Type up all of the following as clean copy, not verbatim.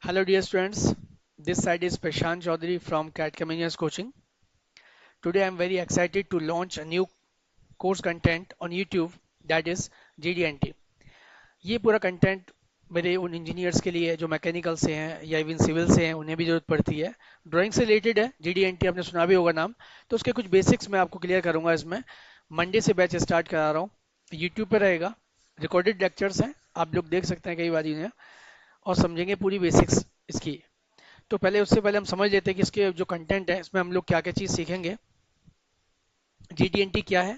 Hello dear students, this side is Prashant Chaudhary from CAT Comenius Coaching. Today I am very excited to launch a new course content on YouTube that is GD&T. ये पूरा content मेरे उन engineers के लिए है जो mechanical से हैं या इवन सिविल से हैं, उन्हें भी जरूरत पड़ती है। ड्राइंग से रिलेटेड है, GD&T आपने सुना भी होगा नाम। तो उसके कुछ बेसिक्स मैं आपको क्लियर करूंगा इसमें। मंडे से बैच स्टार्ट करा रहा हूँ, यूट्यूब पे रहेगा, रिकॉर्डेड लेक्चर्स हैं, आप लोग देख सकते हैं कई बार इन्हें और समझेंगे पूरी बेसिक्स इसकी। तो पहले उससे पहले हम समझ लेते हैं कि इसके जो कंटेंट है इसमें हम लोग क्या क्या चीज़ सीखेंगे, GD&T क्या है,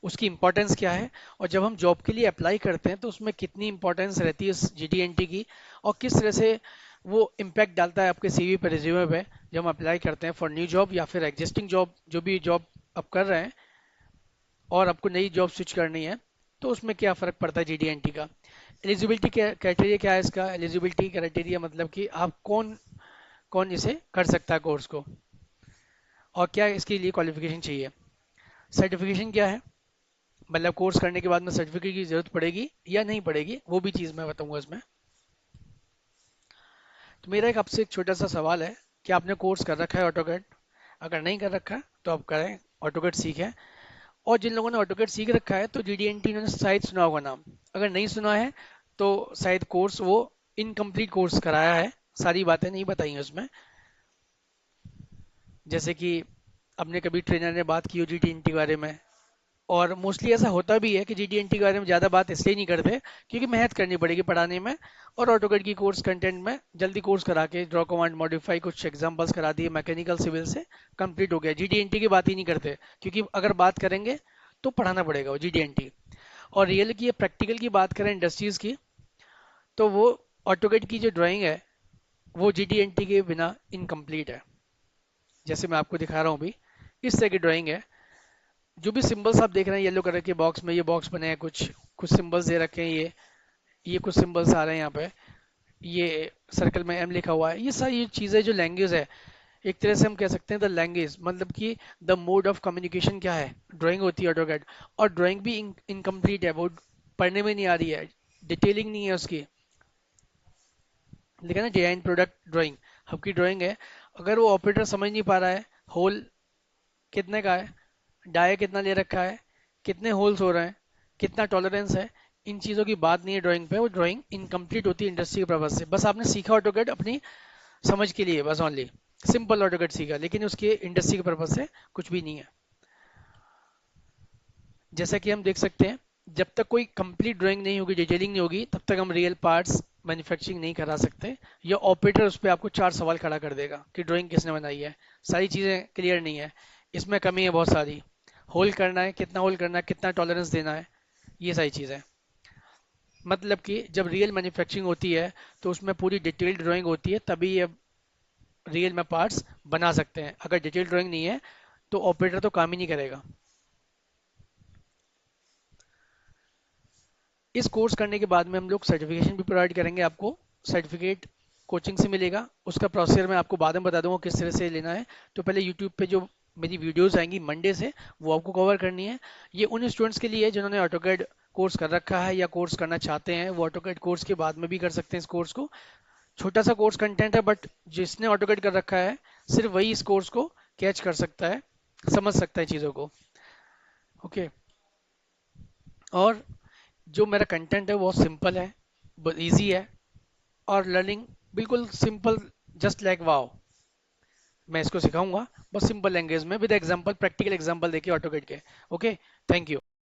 उसकी इंपॉर्टेंस क्या है, और जब हम जॉब के लिए अप्लाई करते हैं तो उसमें कितनी इंपॉर्टेंस रहती है इस GD&T की, और किस तरह से वो इम्पैक्ट डालता है आपके सीवी पे, रिज्यूमे पे, जब हम अप्लाई करते हैं फॉर न्यू जॉब या फिर एग्जिस्टिंग जॉब, जो भी जॉब आप कर रहे हैं और आपको नई जॉब स्विच करनी है तो उसमें क्या फ़र्क पड़ता है GD&T का। एलिजिबिलिटी क्राइटेरिया क्या है इसका, एलिजिबिलिटी क्राइटेरिया मतलब कि आप कौन कौन इसे कर सकता है कोर्स को, और क्या इसके लिए क्वालिफिकेशन चाहिए। सर्टिफिकेशन क्या है, मतलब कोर्स करने के बाद में सर्टिफिकेट की जरूरत पड़ेगी या नहीं पड़ेगी, वो भी चीज़ मैं बताऊंगा इसमें। तो मेरा एक आपसे एक छोटा सा सवाल है कि आपने कोर्स कर रखा है ऑटोकैड? अगर नहीं कर रखा है तो आप करें, ऑटोकैड सीखें। और जिन लोगों ने ऑटोकैड सीख रखा है तो GD&T इन्होंने शायद सुना होगा नाम। अगर नहीं सुना है तो शायद कोर्स वो इनकम्प्लीट कोर्स कराया है, सारी बातें नहीं बताई हैं उसमें। जैसे कि अपने कभी ट्रेनर ने बात की हो GD&T के बारे में, और मोस्टली ऐसा होता भी है कि GD&T के बारे में ज़्यादा बात इसलिए नहीं करते क्योंकि मेहनत करनी पड़ेगी पढ़ाने में, और ऑटोकैड की कोर्स कंटेंट में जल्दी कोर्स करा के ड्रॉ कमांड मॉडिफाई कुछ एग्जांपल्स करा दिए, मैकेनिकल सिविल से कंप्लीट हो गया। GD&T की बात ही नहीं करते क्योंकि अगर बात करेंगे तो पढ़ाना पड़ेगा वो GD&T। और रियल की प्रैक्टिकल की बात करें इंडस्ट्रीज़ की, तो वो ऑटोकैड की जो ड्राइंग है वो GD&T के बिना इनकम्प्लीट है। जैसे मैं आपको दिखा रहा हूँ अभी, इस तरह की ड्राइंग है। जो भी सिंबल्स आप देख रहे हैं येलो कलर के बॉक्स में, ये बॉक्स बने हैं, कुछ कुछ सिंबल्स दे रखे हैं, ये कुछ सिंबल्स आ रहे हैं यहाँ पे, ये सर्कल में M लिखा हुआ है। ये सारी चीज़ें जो लैंग्वेज है, एक तरह से हम कह सकते हैं द लैंग्वेज, मतलब कि द मोड ऑफ कम्युनिकेशन क्या है, ड्राइंग होती है ऑटोकैड। और ड्राइंग भी इनकम्प्लीट है, वो पढ़ने में नहीं आ रही है, डिटेलिंग नहीं है उसकी। लिखा ना डिजाइन प्रोडक्ट ड्राइंग, आपकी ड्राइंग है, अगर वो ऑपरेटर समझ नहीं पा रहा है होल कितने का है, डाया कितना ले रखा है, कितने होल्स हो रहे हैं, कितना टॉलरेंस है, इन चीज़ों की बात नहीं है ड्राइंग पे, वो ड्राइंग इनकम्प्लीट होती है इंडस्ट्री के पर्पज से। बस आपने सीखा ऑटोकैड अपनी समझ के लिए, बस ओनली सिंपल ऑटोकैड सीखा, लेकिन उसके इंडस्ट्री के पर्पज से कुछ भी नहीं है। जैसा कि हम देख सकते हैं, जब तक कोई कंप्लीट ड्राइंग नहीं होगी, डिटेलिंग नहीं होगी, तब तक हम रियल पार्ट्स मैन्युफैक्चरिंग नहीं करा सकते, या ऑपरेटर उस पर आपको 4 सवाल खड़ा कर देगा कि ड्राइंग किसने बनाई है। सारी चीज़ें क्लियर नहीं है, इसमें कमी है बहुत सारी। होल करना है, कितना होल करना है, कितना टॉलरेंस देना है, ये सारी चीज़ें। मतलब कि जब रियल मैन्युफैक्चरिंग होती है तो उसमें पूरी डिटेल्ड ड्राइंग होती है, तभी ये रियल में पार्ट्स बना सकते हैं। अगर डिटेल ड्राइंग नहीं है तो ऑपरेटर तो काम ही नहीं करेगा। इस कोर्स करने के बाद में हम लोग सर्टिफिकेशन भी प्रोवाइड करेंगे आपको। सर्टिफिकेट कोचिंग से मिलेगा, उसका प्रोसीजर मैं आपको बाद में बता दूंगा किस तरह से लेना है। तो पहले यूट्यूब पे जो मेरी वीडियोस आएंगी मंडे से, वो आपको कवर करनी है। ये उन स्टूडेंट्स के लिए जिन्होंने ऑटोकैड कोर्स कर रखा है या कोर्स करना चाहते हैं, वो ऑटोकैड कोर्स के बाद में भी कर सकते हैं इस कोर्स को। छोटा सा कोर्स कंटेंट है, बट जिसने ऑटोकैड कर रखा है सिर्फ वही इस कोर्स को कैच कर सकता है, समझ सकता है चीज़ों को। ओके। और जो मेरा कंटेंट है वो सिंपल है, इजी है, और लर्निंग बिल्कुल सिंपल, जस्ट लाइक वाओ। मैं इसको सिखाऊंगा बस सिंपल लैंग्वेज में विद एग्जांपल, प्रैक्टिकल एग्जांपल देखिए ऑटोकैड के। Okay, thank you.